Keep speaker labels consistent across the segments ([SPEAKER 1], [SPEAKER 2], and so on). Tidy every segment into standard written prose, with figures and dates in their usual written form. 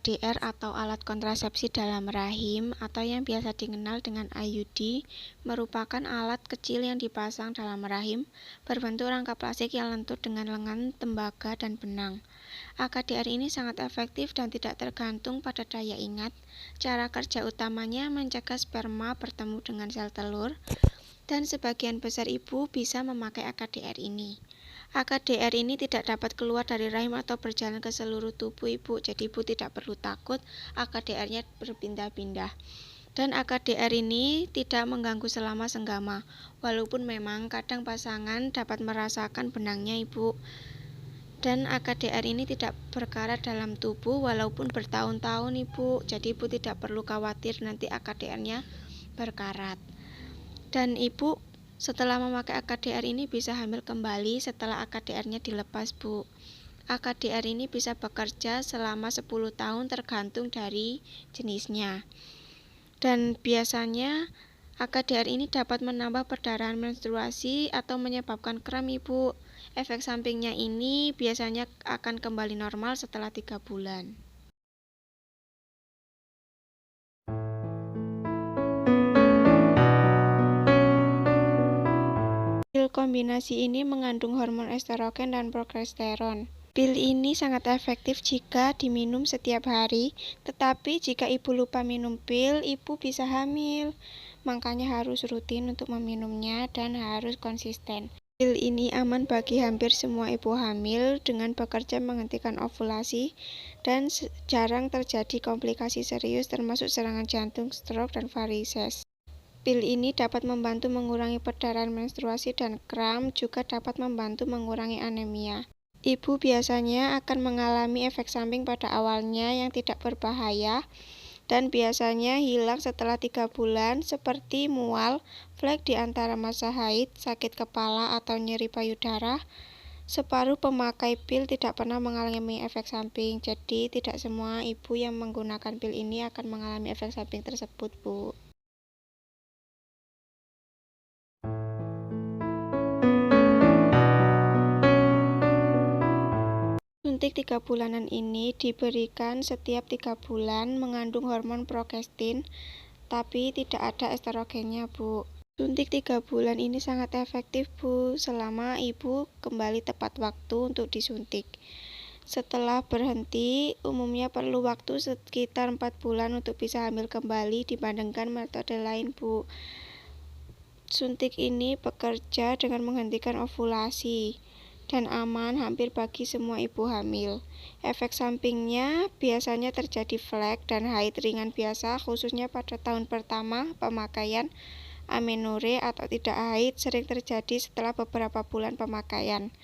[SPEAKER 1] AKDR atau alat kontrasepsi dalam rahim atau yang biasa dikenal dengan IUD merupakan alat kecil yang dipasang dalam rahim berbentuk rangka plastik yang lentur dengan lengan, tembaga, dan benang. AKDR ini sangat efektif dan tidak tergantung pada daya ingat. Cara kerja utamanya mencegah sperma bertemu dengan sel telur, dan sebagian besar ibu bisa memakai AKDR ini. AKDR ini tidak dapat keluar dari rahim atau berjalan ke seluruh tubuh ibu, jadi ibu tidak perlu takut AKDR-nya berpindah-pindah. Dan AKDR ini tidak mengganggu selama senggama, walaupun memang kadang pasangan dapat merasakan benangnya ibu. Dan AKDR ini tidak berkarat dalam tubuh walaupun bertahun-tahun ibu, jadi ibu tidak perlu khawatir nanti AKDR-nya berkarat. Dan ibu setelah memakai AKDR ini bisa hamil kembali setelah AKDR-nya dilepas bu. AKDR ini bisa bekerja selama 10 tahun tergantung dari jenisnya. Dan biasanya AKDR ini dapat menambah perdarahan menstruasi atau menyebabkan kram ibu. Efek sampingnya ini biasanya akan kembali normal setelah 3 bulan. Pil kombinasi ini mengandung hormon estrogen dan progesteron. Pil ini sangat efektif jika diminum setiap hari, tetapi jika ibu lupa minum pil, ibu bisa hamil. Makanya harus rutin untuk meminumnya dan harus konsisten. Pil ini aman bagi hampir semua ibu hamil dengan bekerja menghentikan ovulasi dan jarang terjadi komplikasi serius termasuk serangan jantung, stroke, dan varises. Pil ini dapat membantu mengurangi perdarahan menstruasi dan kram, juga dapat membantu mengurangi anemia. Ibu biasanya akan mengalami efek samping pada awalnya yang tidak berbahaya dan biasanya hilang setelah 3 bulan seperti mual, flek di antara masa haid, sakit kepala atau nyeri payudara. Separuh pemakai pil tidak pernah mengalami efek samping, jadi tidak semua ibu yang menggunakan pil ini akan mengalami efek samping tersebut bu. Suntik 3 bulanan ini diberikan setiap 3 bulan, mengandung hormon progestin, tapi tidak ada estrogennya bu. Suntik 3 bulan ini sangat efektif bu, selama ibu kembali tepat waktu untuk disuntik. Setelah berhenti, umumnya perlu waktu sekitar 4 bulan untuk bisa hamil kembali dibandingkan metode lain bu. Suntik ini bekerja dengan menghentikan ovulasi dan aman hampir bagi semua ibu hamil. Efek sampingnya biasanya terjadi flek dan haid ringan biasa, khususnya pada tahun pertama pemakaian. Amenorrhea atau tidak haid sering terjadi setelah beberapa bulan pemakaian.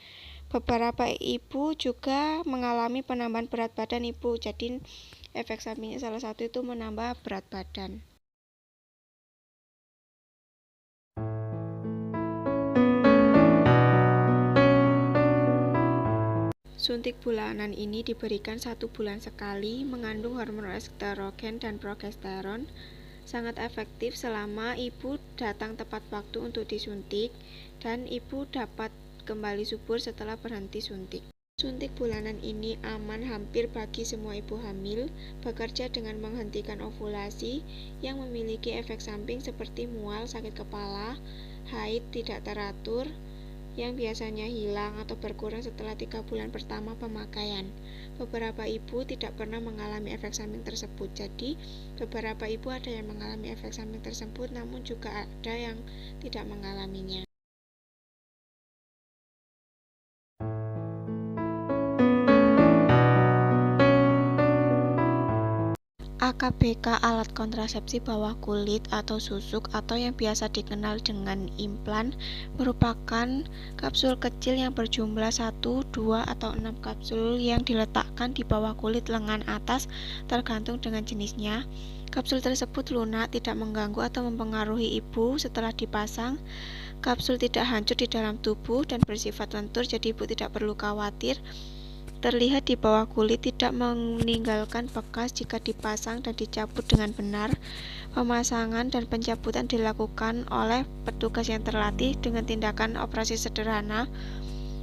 [SPEAKER 1] Beberapa ibu juga mengalami penambahan berat badan ibu, jadi efek sampingnya salah satu itu menambah berat badan. Suntik bulanan ini diberikan 1 bulan sekali, mengandung hormon estrogen dan progesteron, sangat efektif selama ibu datang tepat waktu untuk disuntik dan ibu dapat kembali subur setelah berhenti suntik. Suntik bulanan ini aman hampir bagi semua ibu hamil, bekerja dengan menghentikan ovulasi yang memiliki efek samping seperti mual, sakit kepala, haid tidak teratur, yang biasanya hilang atau berkurang setelah 3 bulan pertama pemakaian. Beberapa ibu tidak pernah mengalami efek samping tersebut, jadi beberapa ibu ada yang mengalami efek samping tersebut, namun juga ada yang tidak mengalaminya. AKBK alat kontrasepsi bawah kulit atau susuk atau yang biasa dikenal dengan implan merupakan kapsul kecil yang berjumlah 1, 2, atau 6 kapsul yang diletakkan di bawah kulit lengan atas tergantung dengan jenisnya. Kapsul tersebut lunak, tidak mengganggu atau mempengaruhi ibu setelah dipasang. Kapsul tidak hancur di dalam tubuh dan bersifat lentur, jadi ibu tidak perlu khawatir. Terlihat di bawah kulit, tidak meninggalkan bekas jika dipasang dan dicabut dengan benar. Pemasangan dan pencabutan dilakukan oleh petugas yang terlatih dengan tindakan operasi sederhana.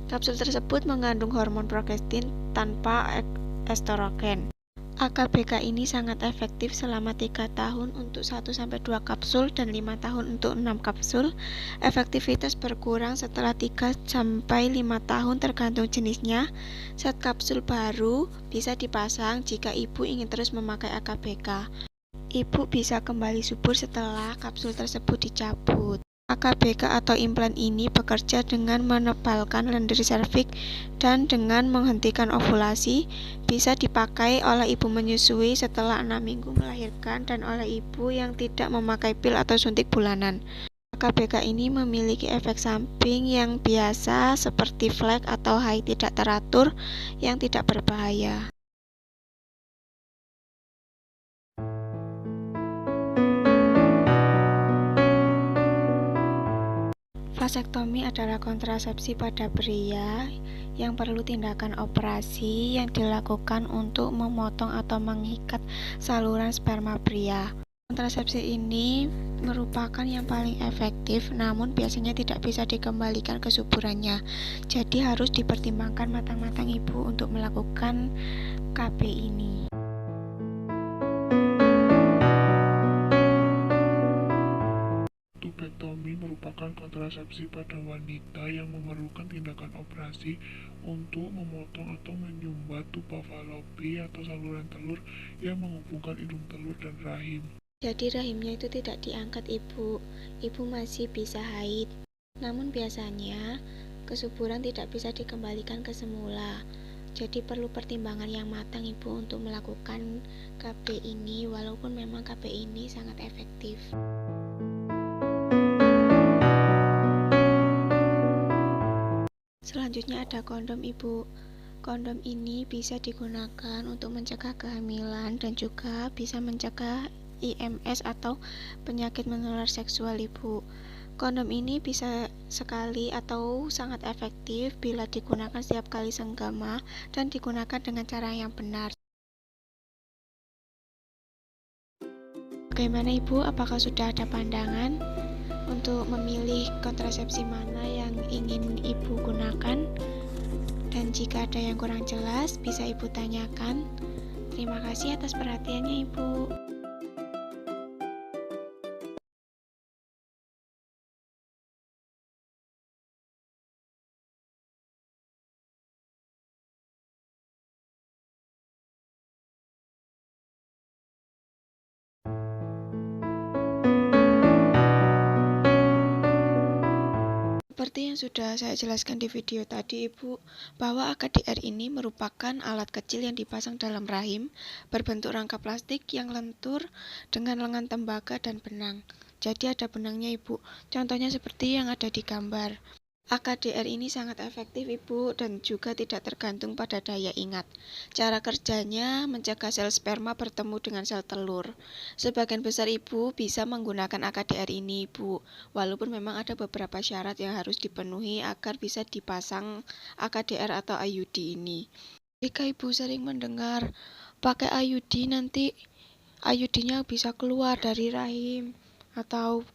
[SPEAKER 1] Kapsul tersebut mengandung hormon progestin tanpa estrogen. AKBK ini sangat efektif selama 3 tahun untuk 1-2 kapsul dan 5 tahun untuk 6 kapsul. Efektivitas berkurang setelah 3-5 tahun tergantung jenisnya. Set kapsul baru bisa dipasang jika ibu ingin terus memakai AKBK. Ibu bisa kembali subur setelah kapsul tersebut dicabut. AKBK atau implan ini bekerja dengan menebalkan lendir serviks dan dengan menghentikan ovulasi. Bisa dipakai oleh ibu menyusui setelah 6 minggu melahirkan dan oleh ibu yang tidak memakai pil atau suntik bulanan. AKBK ini memiliki efek samping yang biasa seperti flek atau haid tidak teratur yang tidak berbahaya. Vasektomi adalah kontrasepsi pada pria yang perlu tindakan operasi yang dilakukan untuk memotong atau mengikat saluran sperma pria. Kontrasepsi ini merupakan yang paling efektif, namun biasanya tidak bisa dikembalikan kesuburannya. Jadi harus dipertimbangkan matang-matang ibu untuk melakukan KB ini.
[SPEAKER 2] Tubektomi merupakan kontrasepsi pada wanita yang memerlukan tindakan operasi untuk memotong atau menyumbat tuba falopi atau saluran telur yang menghubungkan indung telur dan rahim.
[SPEAKER 1] Jadi rahimnya itu tidak diangkat ibu masih bisa haid. Namun biasanya kesuburan tidak bisa dikembalikan ke semula. Jadi perlu pertimbangan yang matang ibu untuk melakukan KB ini, walaupun memang KB ini sangat efektif. Selanjutnya ada kondom ibu. Kondom ini bisa digunakan untuk mencegah kehamilan dan juga bisa mencegah IMS atau penyakit menular seksual ibu. Kondom ini bisa sekali atau sangat efektif bila digunakan setiap kali senggama dan digunakan dengan cara yang benar. Bagaimana ibu? Apakah sudah ada pandangan untuk memilih kontrasepsi mana yang ingin ibu gunakan? Dan jika ada yang kurang jelas, bisa ibu tanyakan. Terima kasih atas perhatiannya ibu. Seperti yang sudah saya jelaskan di video tadi ibu, bahwa AKDR ini merupakan alat kecil yang dipasang dalam rahim, berbentuk rangka plastik yang lentur dengan lengan tembaga dan benang. Jadi ada benangnya ibu, contohnya seperti yang ada di gambar. AKDR ini sangat efektif ibu dan juga tidak tergantung pada daya ingat. Cara kerjanya mencegah sel sperma bertemu dengan sel telur. Sebagian besar ibu bisa menggunakan AKDR ini ibu, walaupun memang ada beberapa syarat yang harus dipenuhi agar bisa dipasang AKDR atau IUD ini. Jika ibu sering mendengar pakai IUD nanti IUD-nya bisa keluar dari rahim atau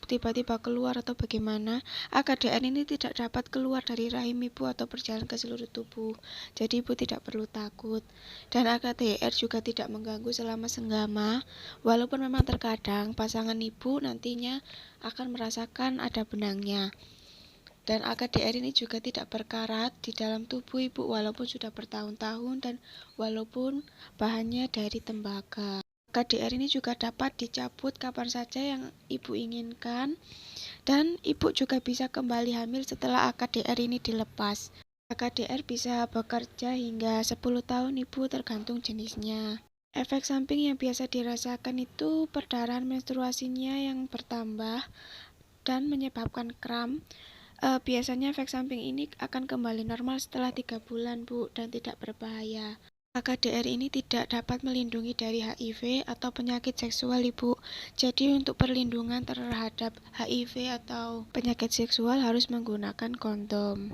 [SPEAKER 1] tiba-tiba keluar atau bagaimana, AKDR ini tidak dapat keluar dari rahim ibu atau berjalan ke seluruh tubuh. Jadi ibu tidak perlu takut. Dan AKDR juga tidak mengganggu selama senggama, walaupun memang terkadang pasangan ibu nantinya akan merasakan ada benangnya. Dan AKDR ini juga tidak berkarat di dalam tubuh ibu walaupun sudah bertahun-tahun dan walaupun bahannya dari tembaga. AKDR ini juga dapat dicabut kapan saja yang ibu inginkan dan ibu juga bisa kembali hamil setelah AKDR ini dilepas. AKDR bisa bekerja hingga 10 tahun ibu tergantung jenisnya. Efek samping yang biasa dirasakan itu perdarahan menstruasinya yang bertambah dan menyebabkan kram. Biasanya efek samping ini akan kembali normal setelah 3 bulan bu dan tidak berbahaya. AKDR ini tidak dapat melindungi dari HIV atau penyakit seksual ibu. Jadi untuk perlindungan terhadap HIV atau penyakit seksual harus menggunakan kondom.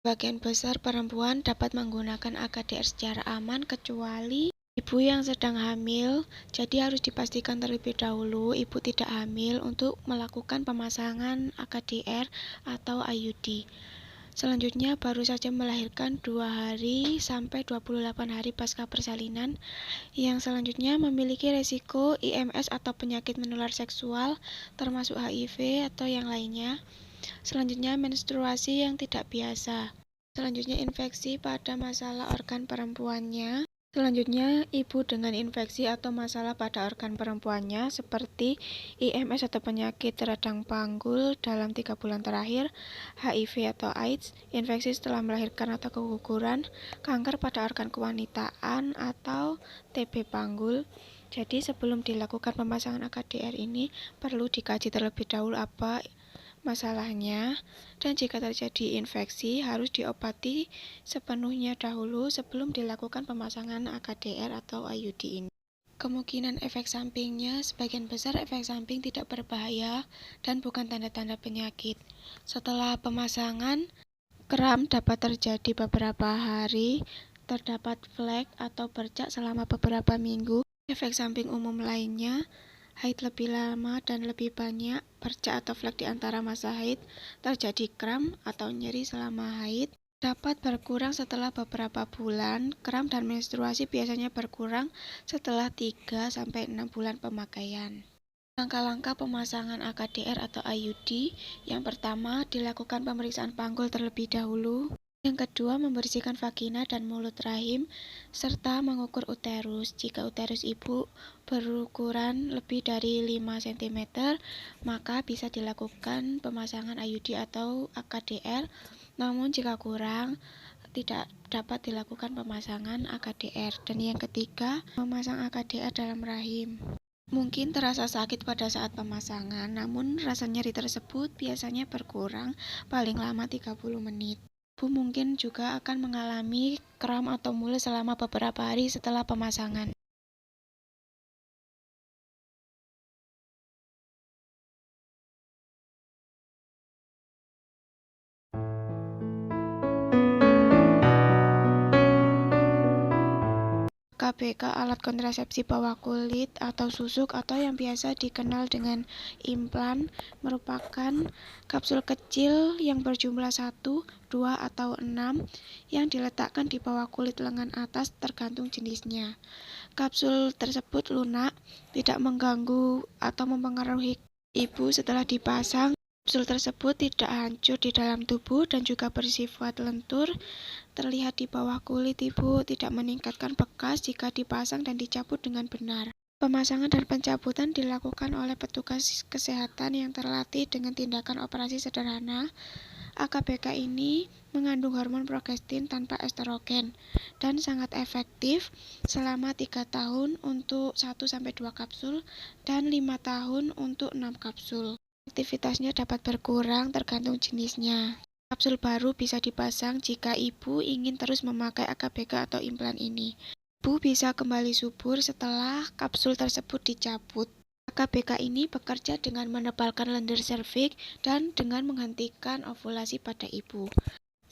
[SPEAKER 1] Sebagian besar perempuan dapat menggunakan AKDR secara aman kecuali ibu yang sedang hamil. Jadi harus dipastikan terlebih dahulu ibu tidak hamil untuk melakukan pemasangan AKDR atau IUD. Selanjutnya, baru saja melahirkan 2 hari sampai 28 hari pasca persalinan. Yang selanjutnya memiliki resiko IMS atau penyakit menular seksual, termasuk HIV atau yang lainnya. Selanjutnya, menstruasi yang tidak biasa. Selanjutnya, infeksi pada masalah organ perempuannya. Selanjutnya, ibu dengan infeksi atau masalah pada organ perempuannya seperti IMS atau penyakit radang panggul dalam 3 bulan terakhir, HIV atau AIDS, infeksi setelah melahirkan atau keguguran, kanker pada organ kewanitaan atau TB panggul. Jadi sebelum dilakukan pemasangan AKDR ini perlu dikaji terlebih dahulu apa masalahnya, dan jika terjadi infeksi harus diobati sepenuhnya dahulu sebelum dilakukan pemasangan AKDR atau IUD ini. Kemungkinan efek sampingnya, sebagian besar efek samping tidak berbahaya dan bukan tanda-tanda penyakit. Setelah pemasangan, kram dapat terjadi beberapa hari, terdapat flek atau bercak selama beberapa minggu. Efek samping umum lainnya, haid lebih lama dan lebih banyak, bercak atau flek di antara masa haid, terjadi kram atau nyeri selama haid, dapat berkurang setelah beberapa bulan. Kram dan menstruasi biasanya berkurang setelah 3-6 bulan pemakaian. Langkah-langkah pemasangan AKDR atau IUD, yang pertama dilakukan pemeriksaan panggul terlebih dahulu. Yang kedua, membersihkan vagina dan mulut rahim, serta mengukur uterus. Jika uterus ibu berukuran lebih dari 5 cm, maka bisa dilakukan pemasangan IUD atau AKDR. Namun jika kurang, tidak dapat dilakukan pemasangan AKDR. Dan yang ketiga, memasang AKDR dalam rahim. Mungkin terasa sakit pada saat pemasangan, namun rasa nyeri tersebut biasanya berkurang paling lama 30 menit. Ibu mungkin juga akan mengalami kram atau mules selama beberapa hari setelah pemasangan. KBK alat kontrasepsi bawah kulit atau susuk atau yang biasa dikenal dengan implan merupakan kapsul kecil yang berjumlah 1, 2, atau 6 yang diletakkan di bawah kulit lengan atas tergantung jenisnya. Kapsul tersebut lunak, tidak mengganggu atau mempengaruhi ibu setelah dipasang. Kapsul tersebut tidak hancur di dalam tubuh dan juga bersifat lentur, terlihat di bawah kulit ibu, tidak meningkatkan bekas jika dipasang dan dicabut dengan benar. Pemasangan dan pencabutan dilakukan oleh petugas kesehatan yang terlatih dengan tindakan operasi sederhana. AKBK ini mengandung hormon progestin tanpa estrogen dan sangat efektif selama 3 tahun untuk 1-2 kapsul dan 5 tahun untuk 6 kapsul. Aktivitasnya dapat berkurang tergantung jenisnya. Kapsul baru bisa dipasang jika ibu ingin terus memakai AKBK atau implan ini. Ibu bisa kembali subur setelah kapsul tersebut dicabut. AKBK ini bekerja dengan menebalkan lendir serviks dan dengan menghentikan ovulasi pada ibu.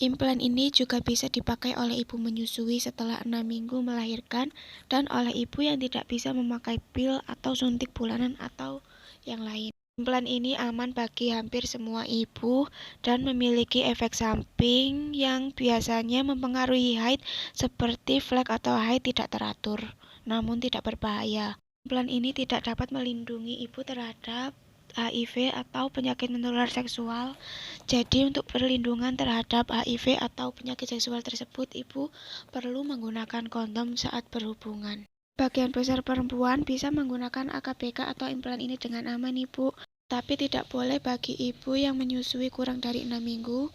[SPEAKER 1] Implan ini juga bisa dipakai oleh ibu menyusui setelah 6 minggu melahirkan dan oleh ibu yang tidak bisa memakai pil atau suntik bulanan atau yang lain. Implan ini aman bagi hampir semua ibu dan memiliki efek samping yang biasanya mempengaruhi haid seperti flek atau haid tidak teratur, namun tidak berbahaya. Implan ini tidak dapat melindungi ibu terhadap HIV atau penyakit menular seksual. Jadi untuk perlindungan terhadap HIV atau penyakit seksual tersebut, ibu perlu menggunakan kondom saat berhubungan. Bagian besar perempuan bisa menggunakan AKBK atau implan ini dengan aman, ibu. Tapi tidak boleh bagi ibu yang menyusui kurang dari 6 minggu,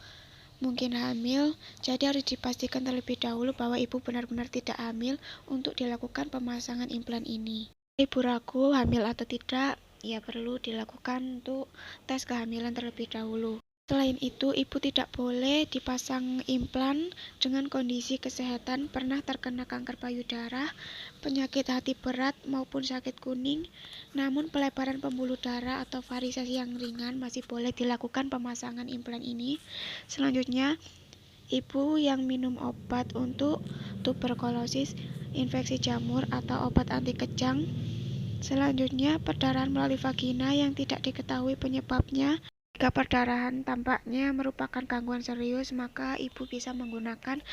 [SPEAKER 1] mungkin hamil. Jadi harus dipastikan terlebih dahulu bahwa ibu benar-benar tidak hamil untuk dilakukan pemasangan implan ini. Ibu ragu hamil atau tidak, ya perlu dilakukan untuk tes kehamilan terlebih dahulu. Selain itu, ibu tidak boleh dipasang implan dengan kondisi kesehatan pernah terkena kanker payudara, penyakit hati berat maupun sakit kuning. Namun pelebaran pembuluh darah atau varisasi yang ringan masih boleh dilakukan pemasangan implan ini. Selanjutnya, ibu yang minum obat untuk tuberkulosis, infeksi jamur atau obat anti kejang. Selanjutnya, perdarahan melalui vagina yang tidak diketahui penyebabnya. Jika perdarahan tampaknya merupakan gangguan serius, maka ibu bisa menggunakan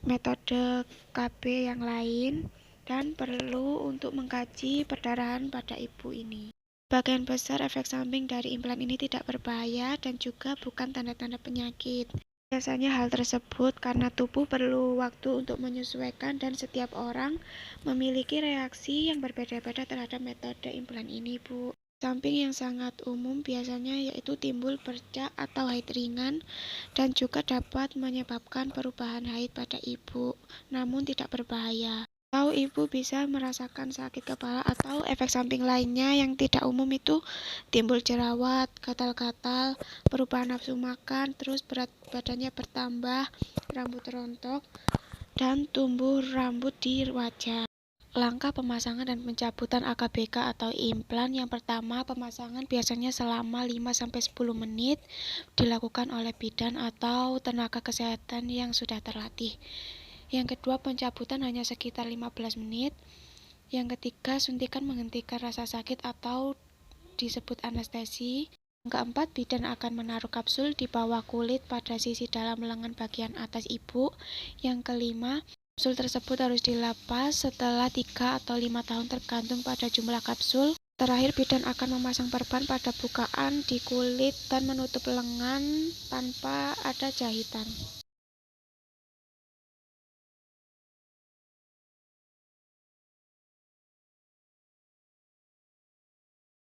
[SPEAKER 1] metode KB yang lain dan perlu untuk mengkaji perdarahan pada ibu ini. Sebagian besar efek samping dari implan ini tidak berbahaya dan juga bukan tanda-tanda penyakit. Biasanya hal tersebut karena tubuh perlu waktu untuk menyesuaikan dan setiap orang memiliki reaksi yang berbeda-beda terhadap metode implan ini, Bu. Samping yang sangat umum biasanya yaitu timbul bercak atau haid ringan dan juga dapat menyebabkan perubahan haid pada ibu, namun tidak berbahaya. Atau ibu bisa merasakan sakit kepala atau efek samping lainnya yang tidak umum itu timbul jerawat, gatal-gatal, perubahan nafsu makan, terus berat badannya bertambah, rambut rontok, dan tumbuh rambut di wajah. Langkah pemasangan dan pencabutan AKBK atau implan. Yang pertama, pemasangan biasanya selama 5-10 menit dilakukan oleh bidan atau tenaga kesehatan yang sudah terlatih. Yang kedua, pencabutan hanya sekitar 15 menit. Yang ketiga, suntikan menghentikan rasa sakit atau disebut anestesi. Yang keempat, bidan akan menaruh kapsul di bawah kulit pada sisi dalam lengan bagian atas ibu. Yang kelima, kapsul tersebut harus dilepas setelah 3 atau 5 tahun tergantung pada jumlah kapsul. Terakhir, bidan akan memasang perban pada bukaan di kulit dan menutup lengan tanpa ada jahitan.